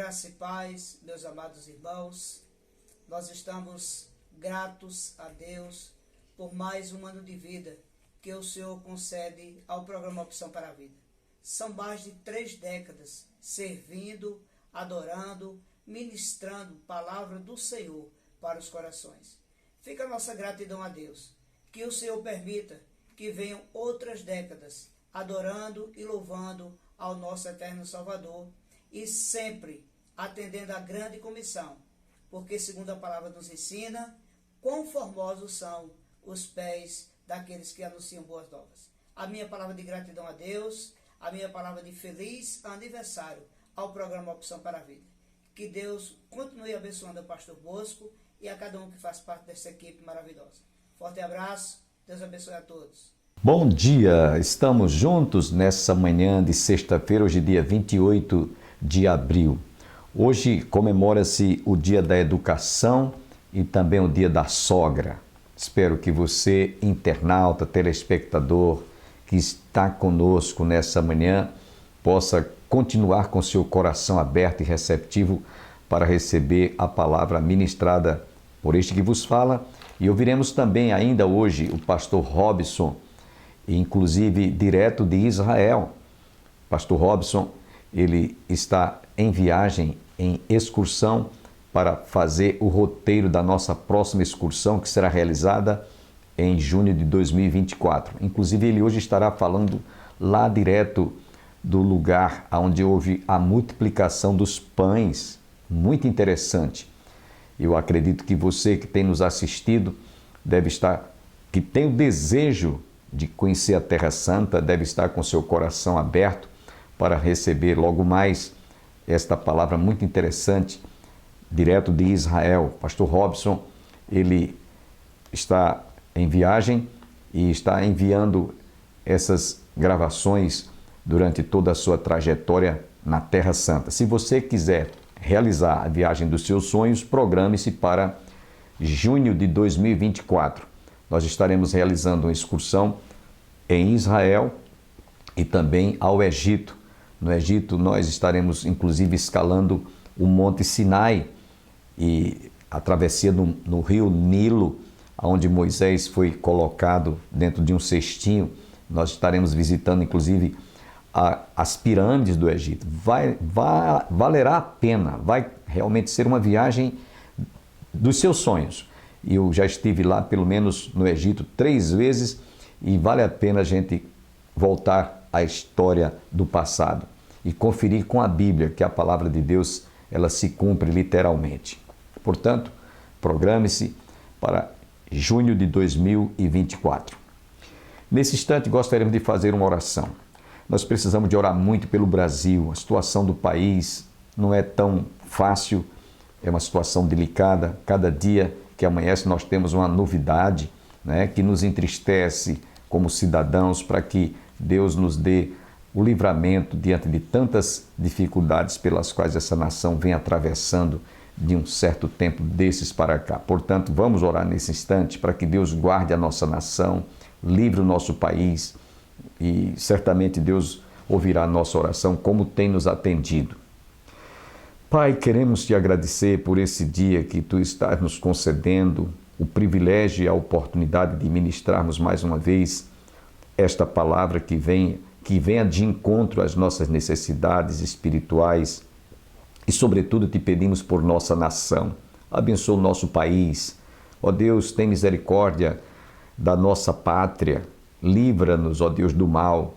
Graça e paz, meus amados irmãos. Nós estamos gratos a Deus por mais um ano de vida que o Senhor concede ao programa Opção para a Vida. São mais de 3 décadas servindo, adorando, ministrando palavra do Senhor para os corações. Fica a nossa gratidão a Deus, que o Senhor permita que venham outras décadas adorando e louvando ao nosso eterno Salvador e sempre atendendo à grande comissão, porque segundo a palavra nos ensina, quão formosos são os pés daqueles que anunciam boas novas. A minha palavra de gratidão a Deus, a minha palavra de feliz aniversário ao programa Opção para a Vida. Que Deus continue abençoando o pastor Bosco e a cada um que faz parte dessa equipe maravilhosa. Forte abraço, Deus abençoe a todos. Bom dia, estamos juntos nessa manhã de sexta-feira, hoje dia 28 de abril. Hoje comemora-se o Dia da Educação e também o Dia da Sogra. Espero que você, internauta, telespectador, que está conosco nessa manhã, possa continuar com seu coração aberto e receptivo para receber a palavra ministrada por este que vos fala. E ouviremos também ainda hoje o pastor Robson, inclusive direto de Israel. Pastor Robson, ele está em viagem, em excursão, para fazer o roteiro da nossa próxima excursão, que será realizada em junho de 2024. Inclusive, ele hoje estará falando lá direto do lugar onde houve a multiplicação dos pães. Muito interessante. Eu acredito que você que tem nos assistido deve estar, que tem o desejo de conhecer a Terra Santa, deve estar com seu coração aberto para receber logo mais esta palavra muito interessante, direto de Israel. Pastor Robson, ele está em viagem e está enviando essas gravações durante toda a sua trajetória na Terra Santa. Se você quiser realizar a viagem dos seus sonhos, programe-se para junho de 2024. Nós estaremos realizando uma excursão em Israel e também ao Egito. No Egito, nós estaremos, inclusive, escalando o Monte Sinai e a travessia no rio Nilo, onde Moisés foi colocado dentro de um cestinho. Nós estaremos visitando, inclusive, as pirâmides do Egito. Valerá a pena, vai realmente ser uma viagem dos seus sonhos. Eu já estive lá, pelo menos no Egito, 3 vezes e vale a pena a gente voltar à história do passado e conferir com a Bíblia que a palavra de Deus ela se cumpre literalmente. Portanto, programe-se para junho de 2024. Nesse instante, gostaríamos de fazer uma oração. Nós precisamos de orar muito pelo Brasil. A situação do país não é tão fácil, é uma situação delicada. Cada dia que amanhece nós temos uma novidade, né, que nos entristece como cidadãos, para que Deus nos dê o livramento diante de tantas dificuldades pelas quais essa nação vem atravessando de um certo tempo desses para cá. Portanto, vamos orar nesse instante para que Deus guarde a nossa nação, livre o nosso país e certamente Deus ouvirá a nossa oração como tem nos atendido. Pai, queremos te agradecer por esse dia que tu estás nos concedendo, o privilégio e a oportunidade de ministrarmos mais uma vez esta palavra que venha de encontro às nossas necessidades espirituais e, sobretudo, te pedimos por nossa nação. Abençoa o nosso país. Ó Deus, tem misericórdia da nossa pátria. Livra-nos, ó Deus, do mal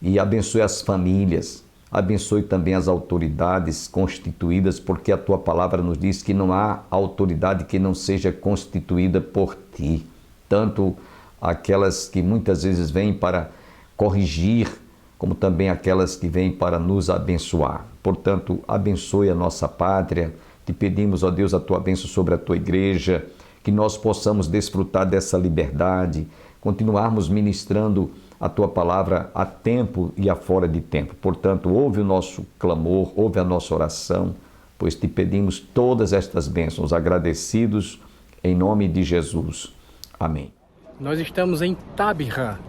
e abençoe as famílias. Abençoe também as autoridades constituídas, porque a tua palavra nos diz que não há autoridade que não seja constituída por ti. Tanto aquelas que muitas vezes vêm para corrigir, como também aquelas que vêm para nos abençoar. Portanto, abençoe a nossa pátria. Te pedimos, ó Deus, a tua bênção sobre a tua igreja, que nós possamos desfrutar dessa liberdade, continuarmos ministrando a tua palavra a tempo e a fora de tempo. Portanto, ouve o nosso clamor, ouve a nossa oração, pois te pedimos todas estas bênçãos, agradecidos em nome de Jesus. Amém. Nós estamos em Tabirá,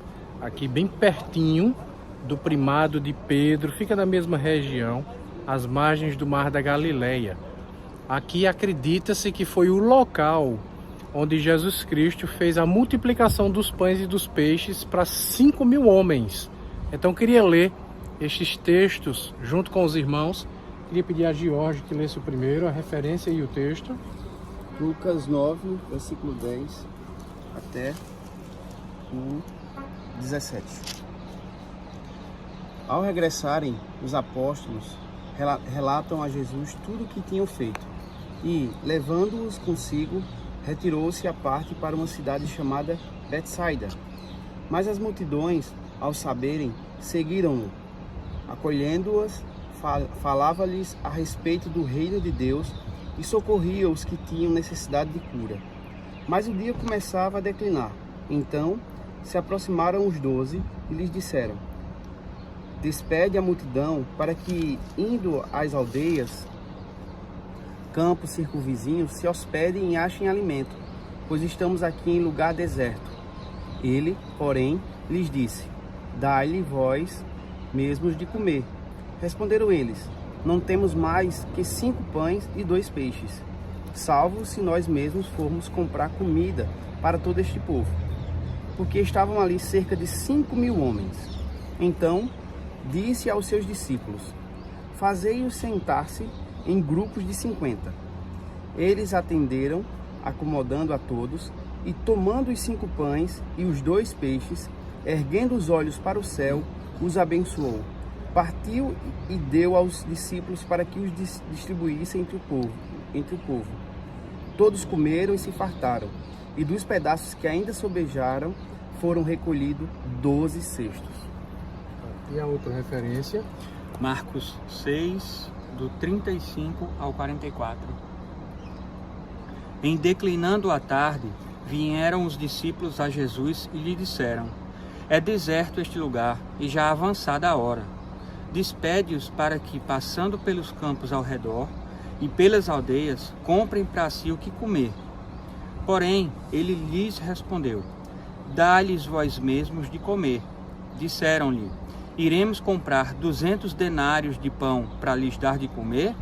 aqui bem pertinho do Primado de Pedro, fica na mesma região. às margens do Mar da Galileia. Aqui acredita-se que foi o local onde Jesus Cristo fez a multiplicação dos pães e dos peixes para 5.000 homens. Então queria ler estes textos junto com os irmãos. Queria pedir a Jorge que lesse o primeiro, a referência e o texto. Lucas 9, versículo 10 até o 17. Ao regressarem, os apóstolos relatam a Jesus tudo o que tinham feito e, levando-os consigo, retirou-se à parte para uma cidade chamada Betsaida. Mas as multidões, ao saberem, seguiram-no. Acolhendo-as, falava-lhes a respeito do reino de Deus e socorria os que tinham necessidade de cura. Mas o dia começava a declinar. Então se aproximaram os 12 e lhes disseram: despede a multidão para que, indo às aldeias, campos circunvizinhos, se hospedem e achem alimento, pois estamos aqui em lugar deserto. Ele, porém, lhes disse: dai-lhe vós mesmos de comer. Responderam eles: não temos mais que 5 pães e 2 peixes, salvo se nós mesmos formos comprar comida para todo este povo. Porque estavam ali cerca de 5.000 homens. Então disse aos seus discípulos: fazei-os sentar-se em grupos de 50. Eles atenderam, acomodando a todos, e tomando os 5 pães e os 2 peixes, erguendo os olhos para o céu, os abençoou. Partiu e deu aos discípulos para que os distribuíssem entre o povo. Todos comeram e se fartaram, e dos pedaços que ainda sobejaram foram recolhidos 12 cestos. E a outra referência? Marcos 6, do 35 ao 44. Em declinando a tarde, vieram os discípulos a Jesus e lhe disseram: é deserto este lugar e já avançada a hora. Despede-os para que, passando pelos campos ao redor e pelas aldeias, comprem para si o que comer. Porém, ele lhes respondeu: dá-lhes vós mesmos de comer. Disseram-lhe: iremos comprar 200 denários de pão para lhes dar de comer?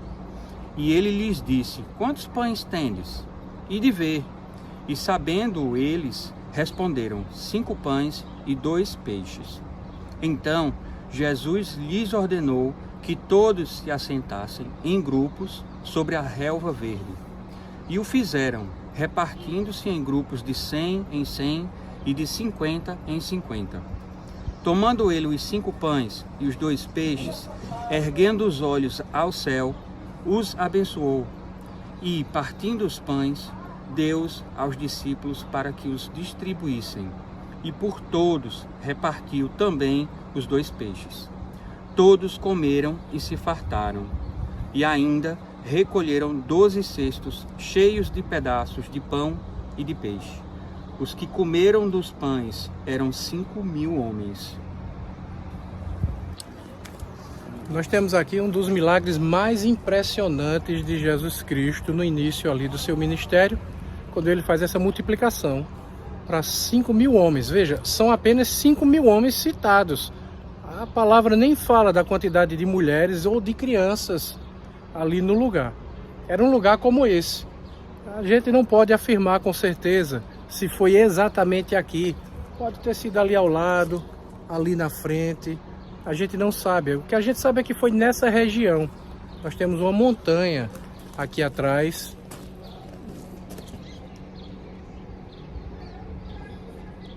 E ele lhes disse: quantos pães tendes? E de ver. E sabendo eles, responderam: 5 pães e 2 peixes. Então Jesus lhes ordenou que todos se assentassem em grupos sobre a relva verde. E o fizeram, repartindo-se em grupos de 100 em 100 e de 50 em 50. Tomando ele os 5 pães e os 2 peixes, erguendo os olhos ao céu, os abençoou. E, partindo os pães, deu-os aos discípulos para que os distribuíssem. E por todos repartiu também os 2 peixes. Todos comeram e se fartaram. E ainda recolheram 12 cestos cheios de pedaços de pão e de peixe. Os que comeram dos pães eram 5.000 homens. Nós temos aqui um dos milagres mais impressionantes de Jesus Cristo no início ali do seu ministério, quando ele faz essa multiplicação para 5.000 homens. Veja, são apenas 5.000 homens citados. A palavra nem fala da quantidade de mulheres ou de crianças ali no lugar. Era um lugar como esse. A gente não pode afirmar com certeza se foi exatamente aqui. Pode ter sido ali ao lado, ali na frente. A gente não sabe. O que a gente sabe é que foi nessa região. Nós temos uma montanha aqui atrás.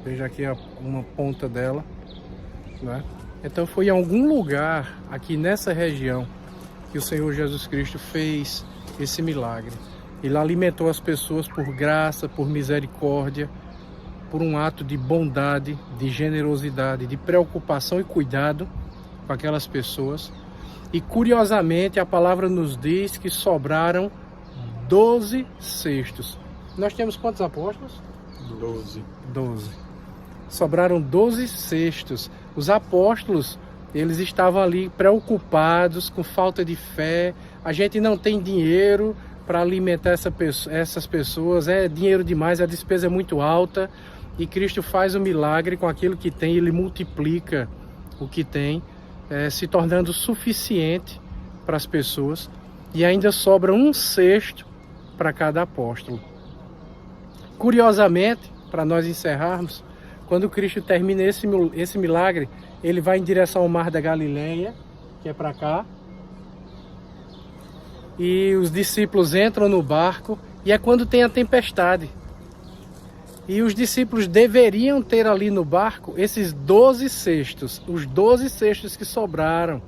Veja aqui uma ponta dela, né? Então foi em algum lugar aqui nessa região que o Senhor Jesus Cristo fez esse milagre. Ele alimentou as pessoas por graça, por misericórdia, por um ato de bondade, de generosidade, de preocupação e cuidado com aquelas pessoas. E curiosamente a palavra nos diz que sobraram 12 cestos. Nós temos quantos apóstolos? 12. Sobraram 12 cestos. Os apóstolos, eles estavam ali preocupados, com falta de fé. A gente não tem dinheiro para alimentar essas pessoas, é dinheiro demais, a despesa é muito alta. E Cristo faz um milagre com aquilo que tem, ele multiplica o que tem, se tornando suficiente para as pessoas e ainda sobra um cesto para cada apóstolo. Curiosamente, para nós encerrarmos, quando Cristo termina esse milagre, ele vai em direção ao Mar da Galileia, que é para cá, e os discípulos entram no barco, e é quando tem a tempestade. E os discípulos deveriam ter ali no barco esses 12 cestos, os 12 cestos que sobraram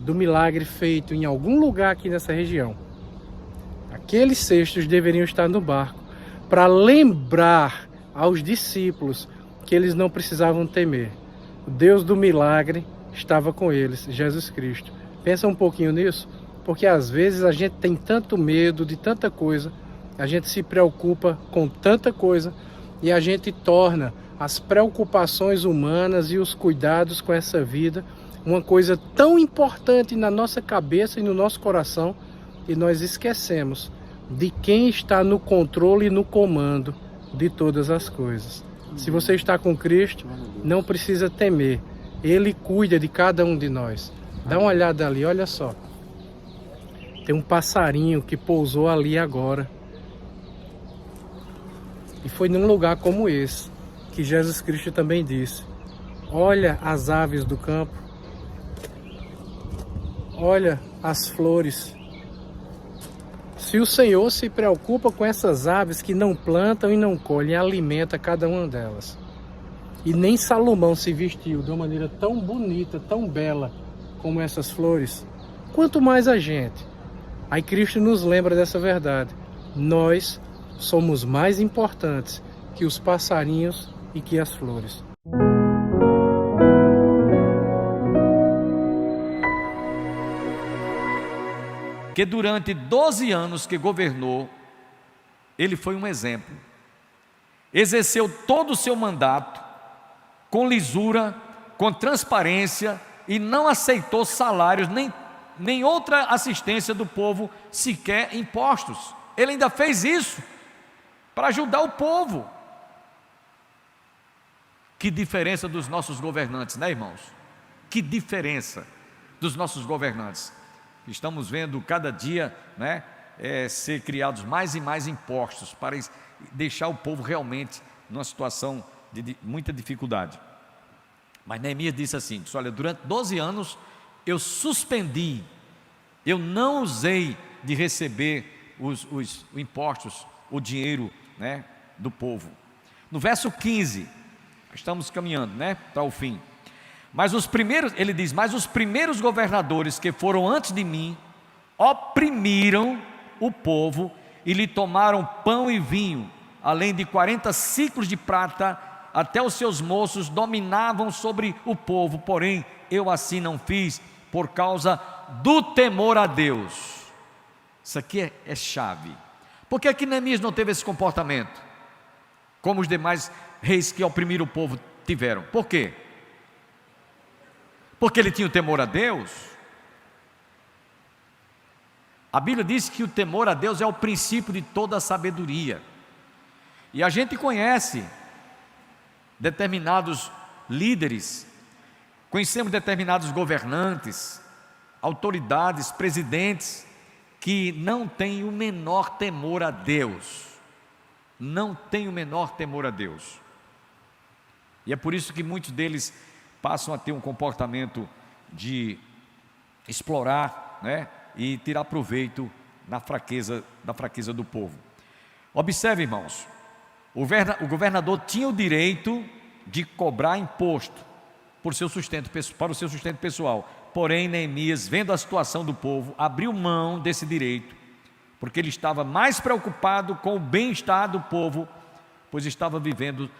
do milagre feito em algum lugar aqui nessa região. Aqueles cestos deveriam estar no barco para lembrar aos discípulos que eles não precisavam temer. O Deus do milagre estava com eles, Jesus Cristo. Pensa um pouquinho nisso, porque às vezes a gente tem tanto medo de tanta coisa, a gente se preocupa com tanta coisa e a gente torna as preocupações humanas e os cuidados com essa vida uma coisa tão importante na nossa cabeça e no nosso coração, e nós esquecemos de quem está no controle e no comando de todas as coisas. Se você está com Cristo, não precisa temer. Ele cuida de cada um de nós. Dá uma olhada ali, olha só. Tem um passarinho que pousou ali agora. E foi num lugar como esse que Jesus Cristo também disse: olha as aves do campo, olha as flores. Se o Senhor se preocupa com essas aves que não plantam e não colhem, alimenta cada uma delas. E nem Salomão se vestiu de uma maneira tão bonita, tão bela como essas flores, quanto mais a gente. Aí Cristo nos lembra dessa verdade. Nós somos mais importantes que os passarinhos e que as flores. Que durante 12 anos que governou, ele foi um exemplo. Exerceu todo o seu mandato com lisura, com transparência, e não aceitou salários, nem outra assistência do povo, sequer impostos. Ele ainda fez isso para ajudar o povo. Que diferença dos nossos governantes, né, irmãos? Que diferença dos nossos governantes. Estamos vendo cada dia, né, ser criados mais e mais impostos para deixar o povo realmente numa situação de muita dificuldade. Mas Neemias disse assim, olha, durante 12 anos eu suspendi, eu não usei de receber os impostos, o dinheiro, né, do povo. No verso 15, estamos caminhando, né, para o fim. Ele diz, mas os primeiros governadores que foram antes de mim oprimiram o povo e lhe tomaram pão e vinho, além de 40 ciclos de prata, até os seus moços dominavam sobre o povo, porém eu assim não fiz, por causa do temor a Deus. Isso aqui é chave. Por que que Neemias não teve esse comportamento, como os demais reis que oprimiram o povo tiveram? Por quê? Porque ele tinha o temor a Deus. A Bíblia diz que o temor a Deus é o princípio de toda a sabedoria. E a gente conhece determinados líderes, conhecemos determinados governantes, autoridades, presidentes, que não têm o menor temor a Deus. Não têm o menor temor a Deus. E é por isso que muitos deles passam a ter um comportamento de explorar, né, e tirar proveito da fraqueza do povo. Observe, irmãos, o governador tinha o direito de cobrar imposto para o seu sustento pessoal. Porém, Neemias, vendo a situação do povo, abriu mão desse direito, porque ele estava mais preocupado com o bem-estar do povo, pois estava vendo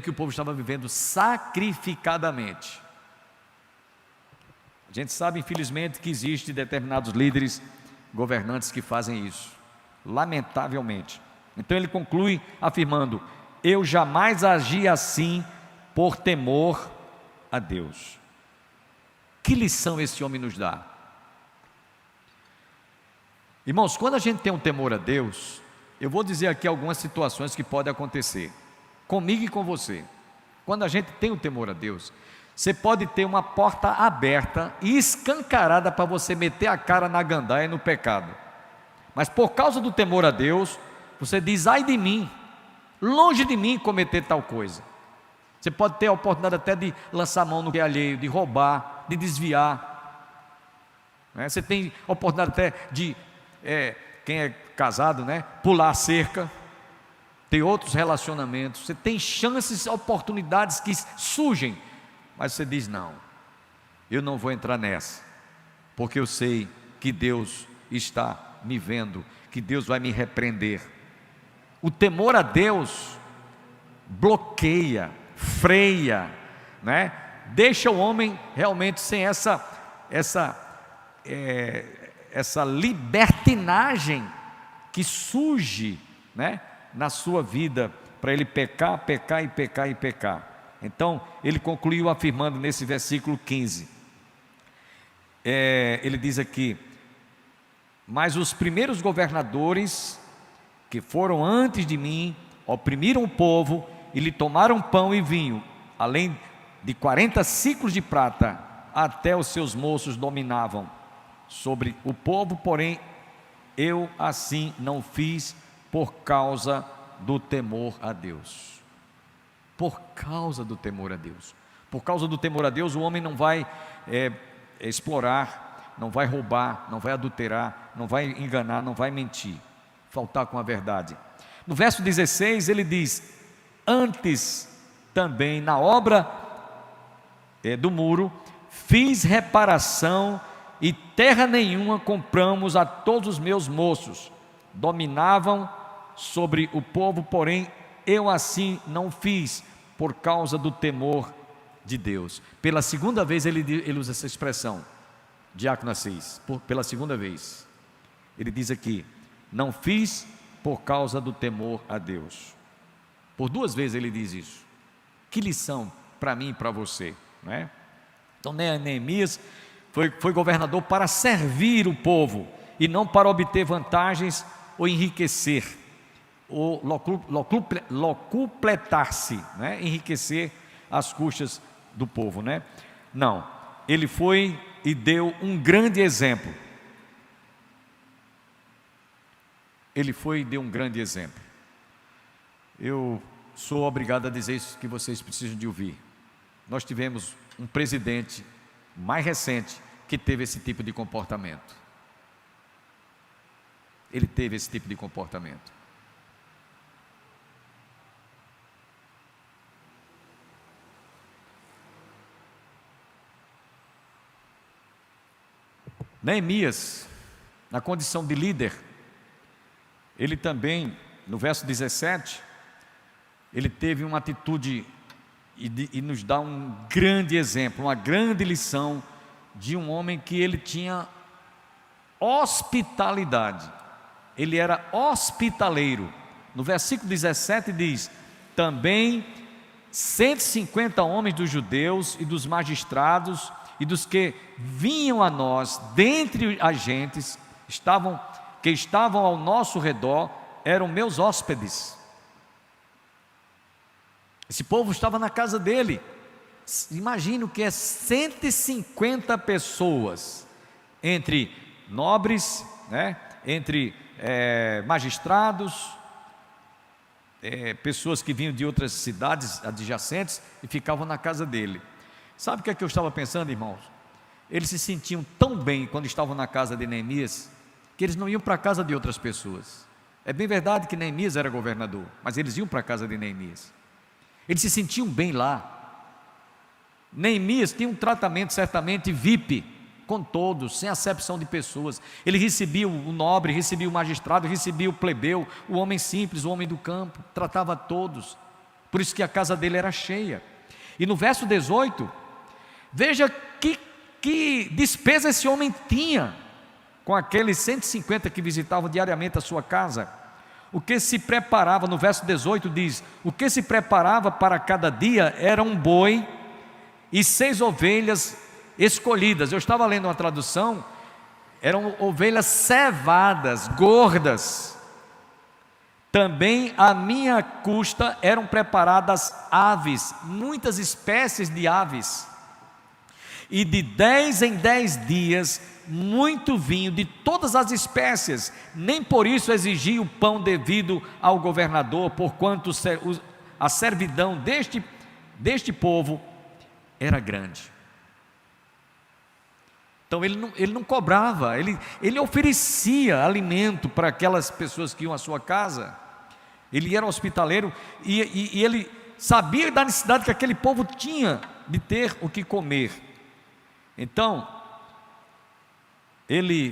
que o povo estava vivendo sacrificadamente. A gente sabe, infelizmente, que existem determinados líderes, governantes que fazem isso, lamentavelmente. Então ele conclui afirmando: eu jamais agi assim por temor a Deus. Que lição esse homem nos dá? Irmãos, quando a gente tem um temor a Deus, eu vou dizer aqui algumas situações que podem acontecer comigo e com você. Quando a gente tem o temor a Deus, Você pode ter uma porta aberta e escancarada para você meter a cara na gandaia e no pecado. Mas por causa do temor a Deus, você diz: ai de mim, longe de mim cometer tal coisa. Você pode ter a oportunidade até de lançar a mão no que é alheio, de roubar, de desviar. Você tem a oportunidade até de, quem é casado, pular a cerca, ter outros relacionamentos. Você tem chances, oportunidades que surgem, mas você diz: não, eu não vou entrar nessa, porque eu sei que Deus está me vendo, que Deus vai me repreender. O temor a Deus bloqueia, freia, deixa o homem realmente sem essa libertinagem que surge, na sua vida, para ele pecar. Então ele concluiu afirmando nesse versículo 15, ele diz aqui: mas os primeiros governadores que foram antes de mim oprimiram o povo e lhe tomaram pão e vinho, além de 40 ciclos de prata, até os seus moços dominavam sobre o povo, porém eu assim não fiz, por causa do temor a Deus. Por causa do temor a Deus. Por causa do temor a Deus, o homem não vai explorar, não vai roubar, não vai adulterar, não vai enganar, não vai mentir, faltar com a verdade. No verso 16 ele diz: antes também na obra do muro fiz reparação, e terra nenhuma compramos a todos os meus moços, dominavam sobre o povo, porém eu assim não fiz, por causa do temor de Deus. Pela segunda vez ele usa essa expressão, Diácono Assis, pela segunda vez ele diz aqui: não fiz por causa do temor a Deus. Por duas vezes ele diz isso. Que lição para mim e para você, Então Neemias foi governador para servir o povo e não para obter vantagens ou enriquecer, ou locupletar-se, enriquecer às custas do povo, Não, ele foi e deu um grande exemplo. Ele foi e deu um grande exemplo. Eu sou obrigado a dizer isso que vocês precisam de ouvir. Nós tivemos um presidente mais recente que teve esse tipo de comportamento. Ele teve esse tipo de comportamento. Neemias, na condição de líder, ele também, no verso 17, ele teve uma atitude e nos dá um grande exemplo, uma grande lição de um homem que ele tinha hospitalidade, ele era hospitaleiro. No versículo 17 diz: também 150 homens dos judeus e dos magistrados e dos que vinham a nós dentre as gentes que estavam ao nosso redor eram meus hóspedes. Esse povo estava na casa dele. Imagina o que é 150 pessoas, entre nobres, entre magistrados, pessoas que vinham de outras cidades adjacentes e ficavam na casa dele. Sabe o que é que eu estava pensando, irmãos? Eles se sentiam tão bem quando estavam na casa de Neemias, que eles não iam para a casa de outras pessoas. É bem verdade que Neemias era governador, mas eles iam para a casa de Neemias. Eles se sentiam bem lá. Neemias tinha um tratamento certamente VIP com todos, sem acepção de pessoas. Ele recebia o nobre, recebia o magistrado, recebia o plebeu, o homem simples, o homem do campo, tratava todos. Por isso que a casa dele era cheia. E no verso 18, veja que despesa esse homem tinha com aqueles 150 que visitavam diariamente a sua casa. O que se preparava, no verso 18 diz: o que se preparava para cada dia era um boi e 6 ovelhas escolhidas. Eu estava lendo uma tradução, eram ovelhas cevadas, gordas. Também à minha custa eram preparadas aves, muitas espécies de aves, e de 10 em 10 dias muito vinho de todas as espécies. Nem por isso exigia o pão devido ao governador, porquanto a servidão deste povo era grande. Então ele não cobrava, ele oferecia alimento para aquelas pessoas que iam à sua casa. Ele era hospitaleiro e ele sabia da necessidade que aquele povo tinha de ter o que comer. Então, ele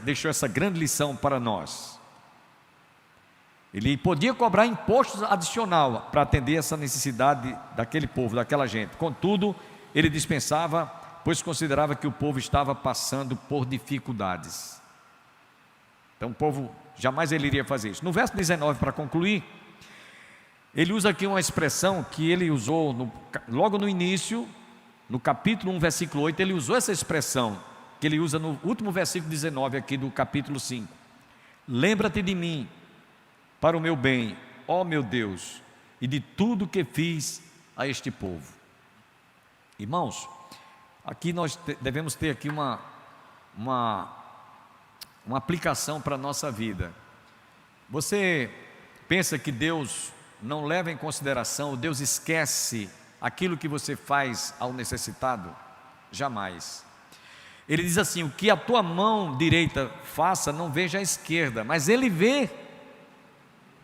deixou essa grande lição para nós. Ele podia cobrar impostos adicional para atender essa necessidade daquele povo, daquela gente. Contudo, ele dispensava, pois considerava que o povo estava passando por dificuldades. Então o povo, jamais ele iria fazer isso. No verso 19, para concluir, ele usa aqui uma expressão que ele usou logo no início, no capítulo 1, versículo 8, ele usou essa expressão, que ele usa no último versículo 19 aqui do capítulo 5. Lembra-te de mim, para o meu bem, ó meu Deus, e de tudo que fiz a este povo. Irmãos, aqui nós devemos ter aqui uma aplicação para a nossa vida. Você pensa que Deus não leva em consideração, Deus esquece aquilo que você faz ao necessitado? Jamais. Ele diz assim: o que a tua mão direita faça, não veja a esquerda, mas Ele vê,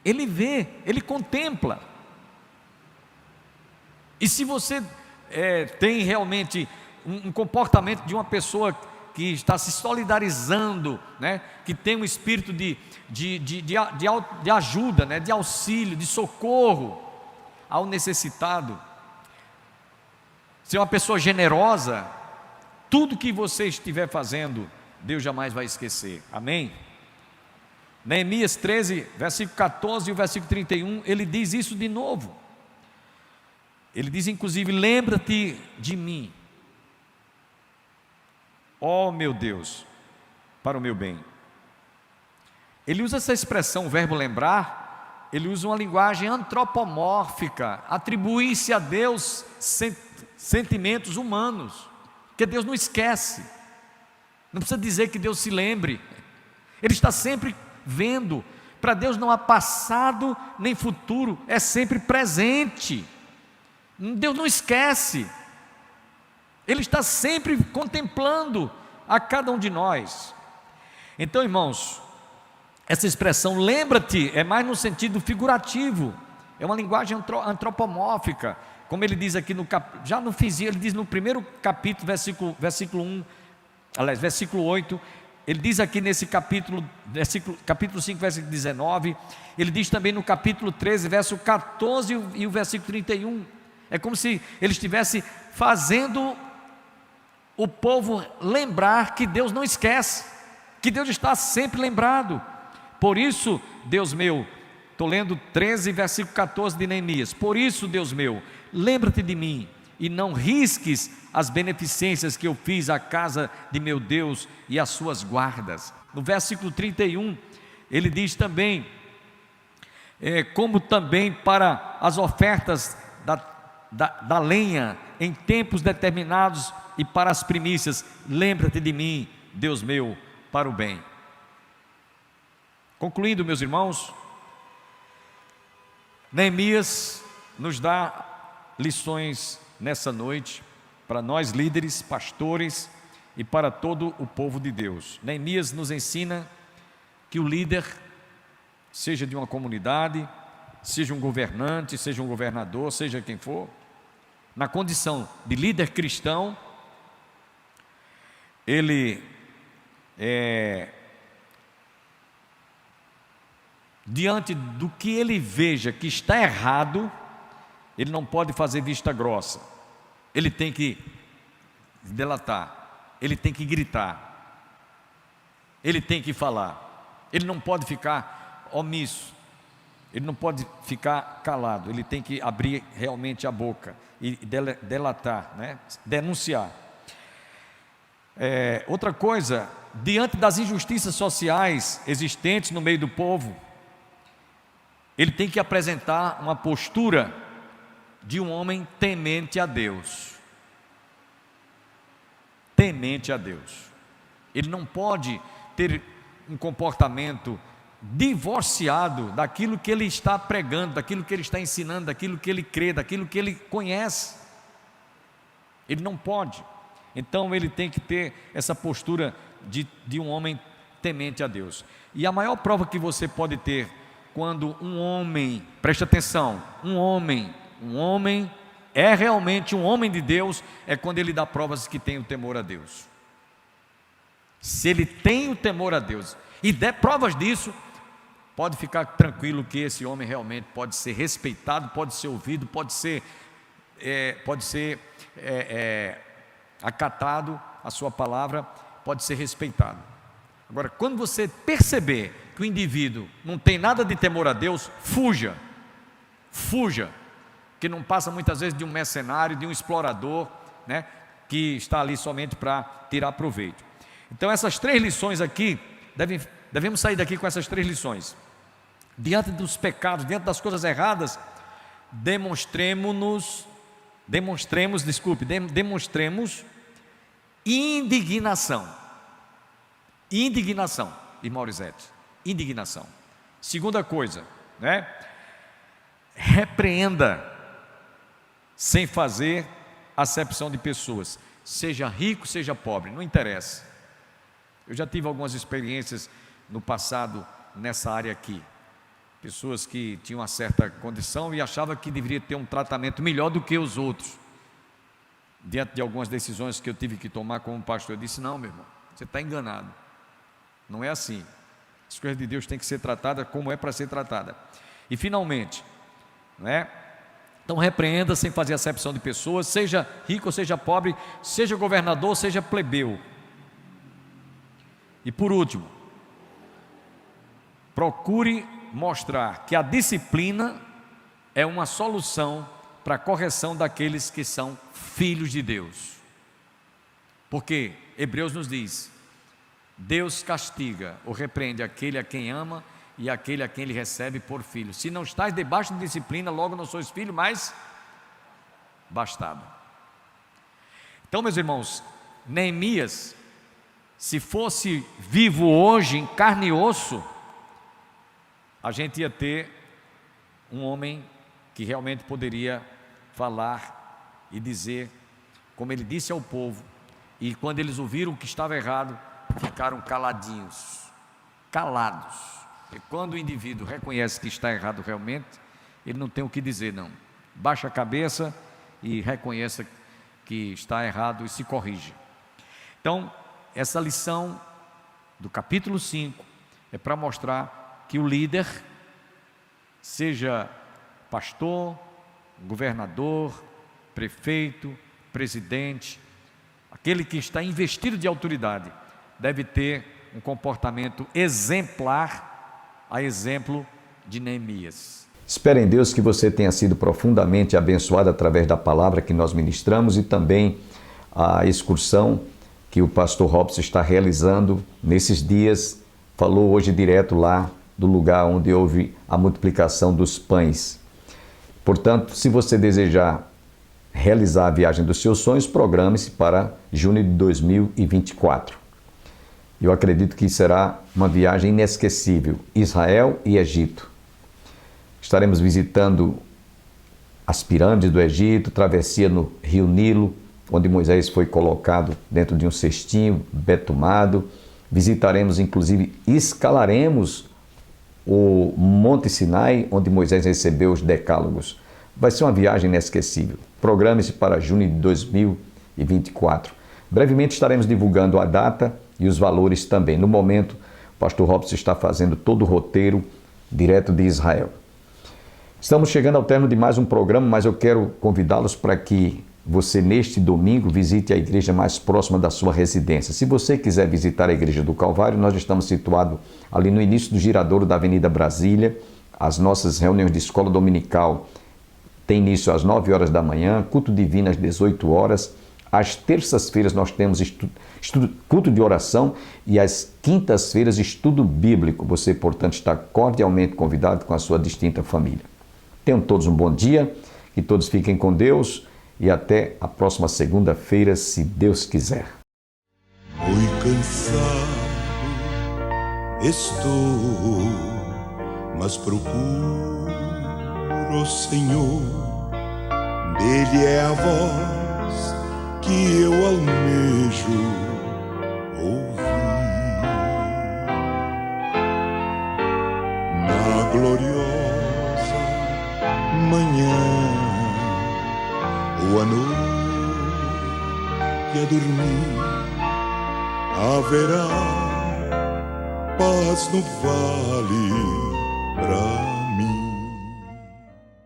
Ele contempla. E se você tem realmente um comportamento de uma pessoa que está se solidarizando, né, que tem um espírito de ajuda, né, de auxílio, de socorro ao necessitado, ser uma pessoa generosa, tudo que você estiver fazendo, Deus jamais vai esquecer. Amém? Neemias 13, versículo 14 e o versículo 31, ele diz isso de novo. Ele diz inclusive: lembra-te de mim, ó meu Deus, para o meu bem. Ele usa essa expressão, o verbo lembrar, ele usa uma linguagem antropomórfica, atribui-se a Deus sentimentos humanos, porque Deus não esquece. Não precisa dizer que Deus se lembre, Ele está sempre vendo. Para Deus não há passado nem futuro, é sempre presente. Deus não esquece, Ele está sempre contemplando a cada um de nós. Então, irmãos, essa expressão lembra-te é mais no sentido figurativo, é uma linguagem antropomórfica, como ele diz aqui já no finzinho, ele diz no primeiro capítulo, versículo 1, aliás, versículo 8, ele diz aqui nesse capítulo 5, versículo 19, ele diz também no capítulo 13, verso 14 e o versículo 31, é como se ele estivesse fazendo o povo lembrar que Deus não esquece, que Deus está sempre lembrado. Por isso, Deus meu, estou lendo 13, versículo 14 de Neemias, por isso, Deus meu, lembra-te de mim, e não risques as beneficências que eu fiz à casa de meu Deus e às suas guardas. No versículo 31, ele diz também, como também para as ofertas da lenha em tempos determinados e para as primícias, lembra-te de mim, Deus meu, para o bem. Concluindo, meus irmãos, Neemias nos dá lições nessa noite para nós líderes, pastores e para todo o povo de Deus. Neemias nos ensina que o líder, seja de uma comunidade, seja um governante, seja um governador, seja quem for, na condição de líder cristão, ele diante do que ele veja que está errado, ele não pode fazer vista grossa, ele tem que delatar, ele tem que gritar, ele tem que falar, ele não pode ficar omisso, ele não pode ficar calado, ele tem que abrir realmente a boca e delatar, né? Denunciar. Outra coisa, diante das injustiças sociais existentes no meio do povo, ele tem que apresentar uma postura de um homem temente a Deus. temente a Deus. Ele não pode ter um comportamento divorciado daquilo que ele está pregando, daquilo que ele está ensinando, daquilo que ele crê, daquilo que ele conhece. Ele não pode. Então ele tem que ter essa postura de um homem temente a Deus. E a maior prova que você pode ter quando um homem, preste atenção, um homem é realmente um homem de Deus, é quando ele dá provas que tem o temor a Deus. Se ele tem o temor a Deus e der provas disso, pode ficar tranquilo que esse homem realmente pode ser respeitado, pode ser ouvido, pode ser acatado, a sua palavra pode ser respeitado. Agora, quando você perceber que o indivíduo não tem nada de temor a Deus, fuja, que não passa muitas vezes de um mercenário, de um explorador, né, que está ali somente para tirar proveito. Então essas 3 lições aqui, devemos sair daqui com essas 3 lições. Diante dos pecados, diante das coisas erradas, demonstremos indignação, irmão Aurizete, indignação. Segunda coisa, né? Repreenda sem fazer acepção de pessoas, seja rico, seja pobre, não interessa. Eu já tive algumas experiências no passado nessa área aqui, pessoas que tinham uma certa condição e achavam que deveria ter um tratamento melhor do que os outros. Diante de algumas decisões que eu tive que tomar como pastor, eu disse: não, meu irmão, você está enganado, não é assim. As coisas de Deus têm que ser tratadas como é para ser tratada. E finalmente, não é? Então repreenda sem fazer acepção de pessoas, seja rico ou seja pobre, seja governador, seja plebeu. E por último, procure mostrar que a disciplina é uma solução para a correção daqueles que são filhos de Deus. Porque Hebreus nos diz: Deus castiga ou repreende aquele a quem ama e aquele a quem ele recebe por filho. Se não estás debaixo de disciplina, logo não sois filho, mas bastardo. Então, meus irmãos, Neemias, se fosse vivo hoje, em carne e osso, a gente ia ter um homem que realmente poderia falar e dizer, como ele disse ao povo, e quando eles ouviram o que estava errado, ficaram caladinhos, calados. E quando o indivíduo reconhece que está errado realmente, ele não tem o que dizer, não. Baixa a cabeça e reconheça que está errado e se corrige. Então, essa lição do capítulo 5 é para mostrar que o líder, seja pastor, governador, prefeito, presidente, aquele que está investido de autoridade, deve ter um comportamento exemplar, a exemplo de Neemias. Espero em Deus que você tenha sido profundamente abençoado através da palavra que nós ministramos e também a excursão que o pastor Robson está realizando nesses dias. Falou hoje direto lá do lugar onde houve a multiplicação dos pães. Portanto, se você desejar realizar a viagem dos seus sonhos, programe-se para junho de 2024. Eu acredito que será uma viagem inesquecível, Israel e Egito. Estaremos visitando as pirâmides do Egito, travessia no Rio Nilo, onde Moisés foi colocado dentro de um cestinho betumado. Visitaremos, inclusive, escalaremos o Monte Sinai, onde Moisés recebeu os decálogos. Vai ser uma viagem inesquecível. Programe-se para junho de 2024. Brevemente estaremos divulgando a data e os valores também. No momento, o pastor Robson está fazendo todo o roteiro direto de Israel. Estamos chegando ao término de mais um programa, mas eu quero convidá-los para que você, neste domingo, visite a igreja mais próxima da sua residência. Se você quiser visitar a Igreja do Calvário, nós estamos situados ali no início do giradouro da Avenida Brasília. As nossas reuniões de escola dominical têm início às 9 horas da manhã, culto divino às 18 horas. Às terças-feiras nós temos culto de oração e às quintas-feiras estudo bíblico. Você, portanto, está cordialmente convidado com a sua distinta família. Tenham todos um bom dia, que todos fiquem com Deus e até a próxima segunda-feira, se Deus quiser. Muy cansado estou, mas procuro, Senhor, dele é a voz que eu almejo ouvir. Na gloriosa manhã ou à noite a dormir, haverá paz no vale pra